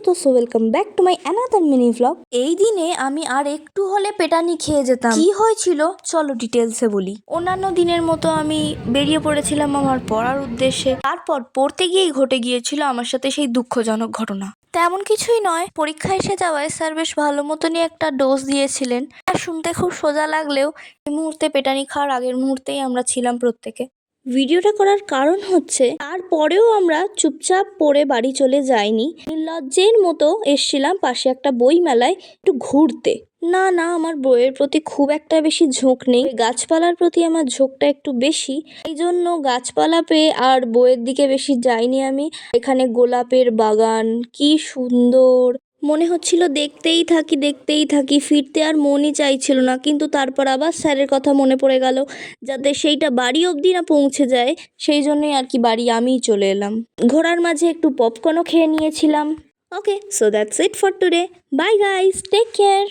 দোস্তো, so welcome back to my another mini vlog. এই দিনে আমি আর একটু হলে পেটানি খেয়ে যেতাম। কি হয়েছিল চলো ডিটেলসে বলি। অন্যান্য দিনের মতো আমি বেরিয়ে পড়েছিলাম আমার পড়ার উদ্দেশ্যে। তারপর পড়তে গিয়েই ঘটে গিয়েছিল আমার সাথে সেই দুঃখজনক ঘটনা। তেমন কিছুই নয়, পরীক্ষা এসে যাওয়ায় স্যার বেশ ভালো মতনই একটা ডোজ দিয়েছিলেন। শুনতে খুব সোজা লাগলেও এই মুহূর্তে পেটানি খাওয়ার আগের মুহূর্তেই আমরা ছিলাম প্রত্যেকে। ভিডিওটা করার কারণ হচ্ছে, তারপরেও আমরা চুপচাপ পড়ে বাড়ি চলে যাইনি। নির্লজ্জের মতো এসছিলাম পাশে একটা বই মেলায় একটু ঘুরতে। না, আমার বইয়ের প্রতি খুব একটা বেশি ঝোঁক নেই, গাছপালার প্রতি আমার ঝোঁকটা একটু বেশি। এই জন্য গাছপালা পেয়ে আর বইয়ের দিকে বেশি যাইনি আমি। এখানে গোলাপের বাগান, কি সুন্দর মনে হচ্ছিল, দেখতেই থাকি, ফিরতে আর মনই চাইছিল না। কিন্তু তারপর আবার স্যারের কথা মনে পড়ে গেল, যাতে সেইটা বাড়ি অবধি না পৌঁছে যায়, সেই জন্যই আর কি বাড়ি আমিই চলে এলাম। ঘোরার মাঝে একটু পপকর্নও খেয়ে নিয়েছিলাম। Okay, so that's it for today. Bye guys, take care.